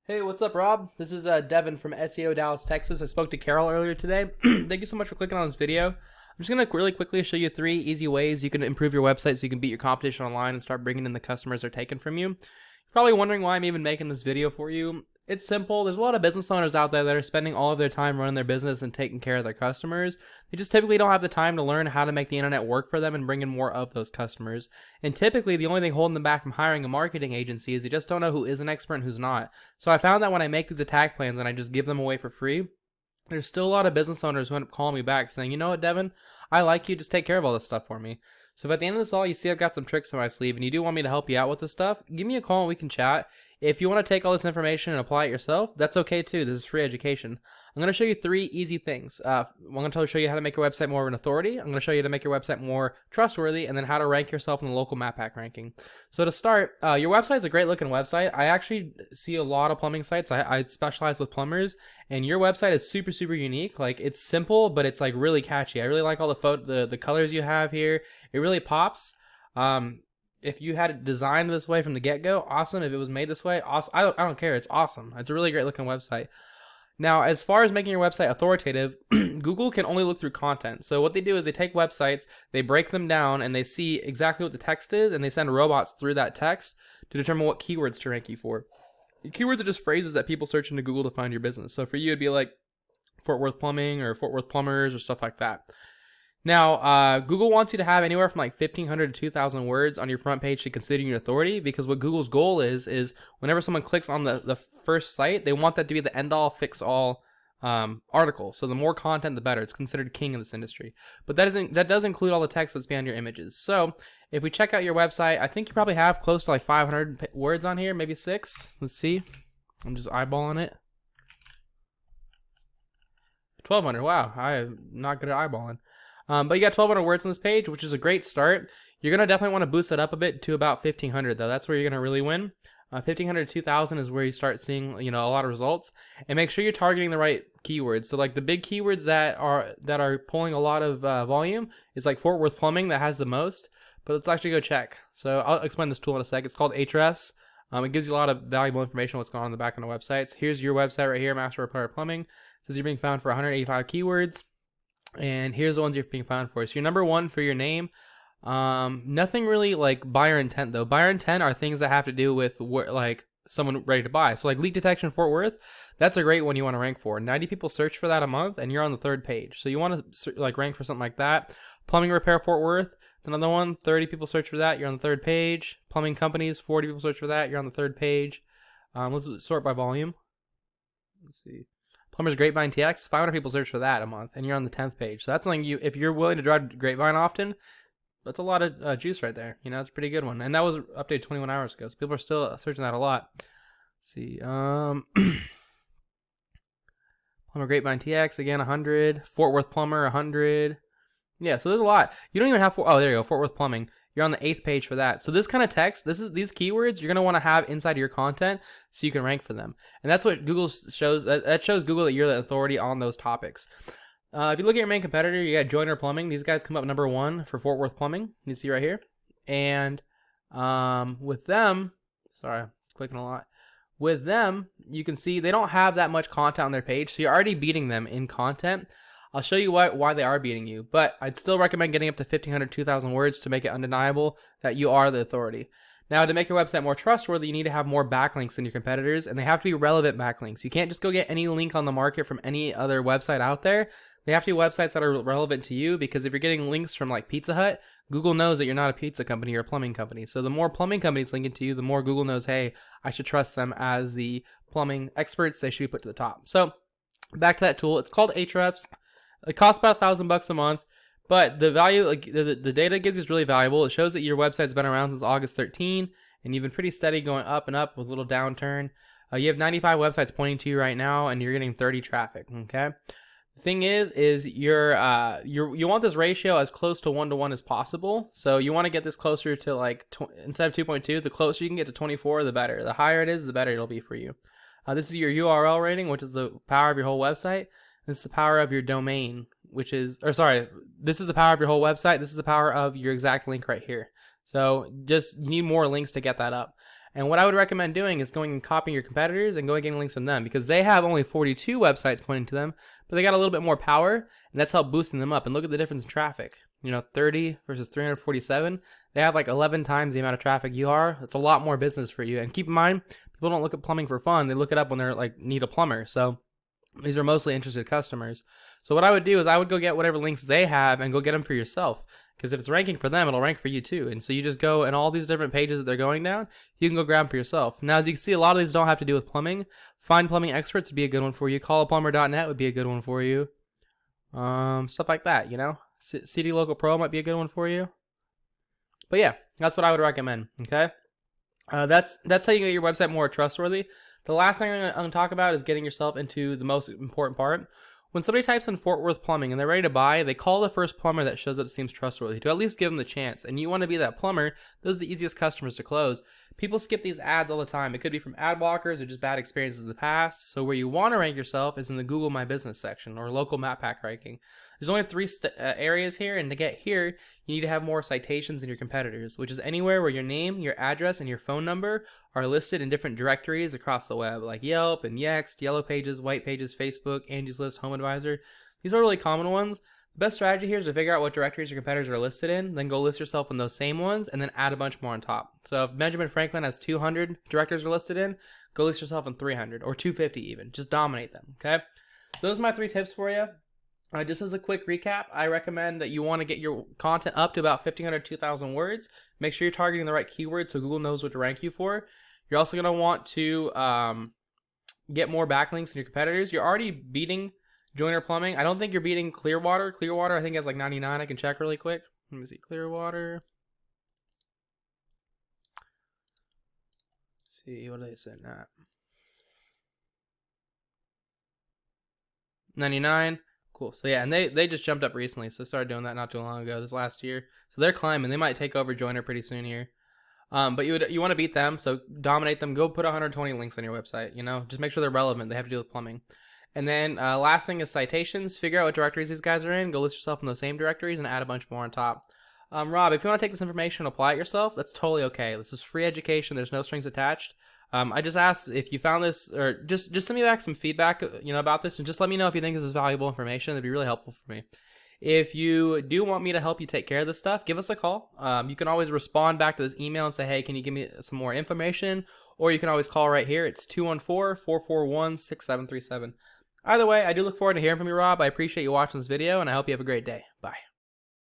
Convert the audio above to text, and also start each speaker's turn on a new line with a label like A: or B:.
A: Hey, what's up, Rob? This is Devin from SEO Dallas, Texas. I spoke to Carol earlier today. Thank you so much for clicking on this video. I'm just going to really quickly show you 3 easy ways you can improve your website so you can beat your competition online and start bringing in the customers they're taking from you. You're probably wondering why I'm even making this video for you. It's simple. There's a lot of business owners out there that are spending all of their time running their business and taking care of their customers. They just typically don't have the time to learn how to make the internet work for them and bring in more of those customers. And typically, the only thing holding them back from hiring a marketing agency is they just don't know who is an expert and who's not. So I found that when I make these attack plans and I just give them away for free, there's still a lot of business owners who end up calling me back saying, you know what, Devin, I like you, just take care of all this stuff for me. So if at the end of this all, you see I've got some tricks in my sleeve and you do want me to help you out with this stuff, give me a call and we can chat. If you want to take all this information and apply it yourself, that's okay too. This is free education. I'm going to show you 3 easy things. I'm going to show you how to make your website more of an authority. I'm going to show you how to make your website more trustworthy, and then how to rank yourself in the local map pack ranking. So to start, your website's a great looking website. I actually see a lot of plumbing sites. I specialize with plumbers, and your website is super, super unique. Like, it's simple, but it's like really catchy. I really like all the colors you have here. It really pops. If you had it designed this way from the get-go, awesome. If it was made this way, awesome. I don't care. It's awesome. It's a really great looking website. Now, as far as making your website authoritative, Google can only look through content. So what they do is they take websites, they break them down, and they see exactly what the text is, and they send robots through that text to determine what keywords to rank you for. Keywords are just phrases that people search into Google to find your business. So for you, it'd be like Fort Worth Plumbing or Fort Worth Plumbers or stuff like that. Now, Google wants you to have anywhere from like 1,500 to 2,000 words on your front page to consider you an authority, because what Google's goal is whenever someone clicks on the first site, they want that to be the end-all, fix-all article. So the more content, the better. It's considered king in this industry. But that does include all the text that's behind your images. So if we check out your website, I think you probably have close to like 500 words on here, maybe 6. Let's see. I'm just eyeballing it. 1,200. Wow, I'm not good at eyeballing. But you got 1,200 words on this page, which is a great start. You're going to definitely want to boost that up a bit to about 1,500, though. That's where you're going to really win. 1,500 to 2,000 is where you start seeing, a lot of results. And make sure you're targeting the right keywords. So like the big keywords that are pulling a lot of volume is like Fort Worth Plumbing, that has the most. But let's actually go check. So I'll explain this tool in a sec. It's called AHrefs. It gives you a lot of valuable information on what's going on in the back end of websites. Here's your website right here, Master Repair Plumbing. It says you're being found for 185 keywords. And here's the ones you're being found for. So you're number 1 for your name. Nothing really like buyer intent though. Buyer intent are things that have to do with like someone ready to buy. So like leak detection Fort Worth, that's a great one you want to rank for. 90 people search for that a month, and you're on the 3rd page. So you want to like rank for something like that. Plumbing repair Fort Worth, it's another one. 30 people search for that, you're on the 3rd page. Plumbing companies, 40 people search for that, you're on the 3rd page. Let's sort by volume. Let's see. Plumber's Grapevine TX, 500 people search for that a month, and you're on the 10th page. So that's something if you're willing to drive Grapevine often, that's a lot of juice right there. It's a pretty good one. And that was updated 21 hours ago, so people are still searching that a lot. Let's see. Plumber Grapevine TX, again, 100. Fort Worth Plumber, 100. Yeah, so there's a lot. You don't even have, oh, there you go, Fort Worth Plumbing. You're on the 8th page for that. So this kind of text, these keywords, you're going to want to have inside of your content so you can rank for them. And that's what Google shows. That shows Google that you're the authority on those topics. If you look at your main competitor, you got Joiner Plumbing. These guys come up number 1 for Fort Worth Plumbing. You see right here. And with them, sorry, I'm clicking a lot. With them, you can see they don't have that much content on their page. So you're already beating them in content. I'll show you why they are beating you, but I'd still recommend getting up to 1,500, 2,000 words to make it undeniable that you are the authority. Now, to make your website more trustworthy, you need to have more backlinks than your competitors, and they have to be relevant backlinks. You can't just go get any link on the market from any other website out there. They have to be websites that are relevant to you, because if you're getting links from like Pizza Hut, Google knows that you're not a pizza company, you're a plumbing company. So the more plumbing companies linking to you, the more Google knows, hey, I should trust them as the plumbing experts. They should be put to the top. So back to that tool. It's called AHrefs. It costs about $1,000 a month, but the value, like the data it gives you is really valuable. It shows that your website's been around since August 13, and you've been pretty steady going up and up with a little downturn. You have 95 websites pointing to you right now, and you're getting 30 traffic. Okay. The thing is you want this ratio as close to 1-to-1 as possible. So you want to get this closer to like instead of 2.2, the closer you can get to 24, the better. The higher it is, the better it'll be for you. This is your URL rating, which is the power of your whole website. This is the power of your domain, this is the power of your whole website. This is the power of your exact link right here. So you need more links to get that up. And what I would recommend doing is going and copying your competitors and going and getting links from them, because they have only 42 websites pointing to them, but they got a little bit more power, and that's helped boosting them up. And look at the difference in traffic. 30 versus 347. They have like 11 times the amount of traffic you are. That's a lot more business for you. And keep in mind, people don't look at plumbing for fun. They look it up when they're like need a plumber. So these are mostly interested customers. So what I would do is I would go get whatever links they have and go get them for yourself. Because if it's ranking for them, it'll rank for you too. And so you just go and all these different pages that they're going down, you can go grab them for yourself. Now, as you can see, a lot of these don't have to do with plumbing. Find Plumbing Experts would be a good one for you. Callplumber.net would be a good one for you. Stuff like that, CD Local Pro might be a good one for you. But yeah, that's what I would recommend, okay? That's how you get your website more trustworthy. The last thing I'm going to talk about is getting yourself into the most important part. When somebody types in Fort Worth Plumbing and they're ready to buy, they call the first plumber that shows up seems trustworthy to at least give them the chance. And you want to be that plumber. Those are the easiest customers to close. People skip these ads all the time. It could be from ad blockers or just bad experiences in the past. So where you want to rank yourself is in the Google My Business section or local map pack ranking. There's only 3 areas here, and to get here, you need to have more citations than your competitors, which is anywhere where your name, your address, and your phone number are listed in different directories across the web, like Yelp and Yext, Yellow Pages, White Pages, Facebook, Angie's List, Home Advisor. These are really common ones. The best strategy here is to figure out what directories your competitors are listed in, then go list yourself in those same ones, and then add a bunch more on top. So if Benjamin Franklin has 200 directors are listed in, go list yourself in 300, or 250 even. Just dominate them, okay? Those are my 3 tips for you. Just as a quick recap, I recommend that you want to get your content up to about 1,500 to 2,000 words. Make sure you're targeting the right keywords so Google knows what to rank you for. You're also going to want to get more backlinks than your competitors. You're already beating Joiner Plumbing. I don't think you're beating Clearwater. Clearwater, I think, has like 99. I can check really quick. Let me see. Clearwater. Let's see, what are they sitting at? 99. Cool. So yeah, and they just jumped up recently. So they started doing that not too long ago, this last year. So they're climbing. They might take over Joiner pretty soon here. But you want to beat them, so dominate them. Go put 120 links on your website. Just make sure they're relevant. They have to do with plumbing. And then last thing is citations. Figure out what directories these guys are in. Go list yourself in those same directories and add a bunch more on top. Rob, if you want to take this information and apply it yourself, that's totally okay. This is free education. There's no strings attached. I just asked if you found this, or just send me back some feedback, about this, and just let me know if you think this is valuable information. It'd be really helpful for me. If you do want me to help you take care of this stuff, give us a call. You can always respond back to this email and say, hey, can you give me some more information? Or you can always call right here. It's 214-441-6737. Either way, I do look forward to hearing from you, Rob. I appreciate you watching this video, and I hope you have a great day. Bye.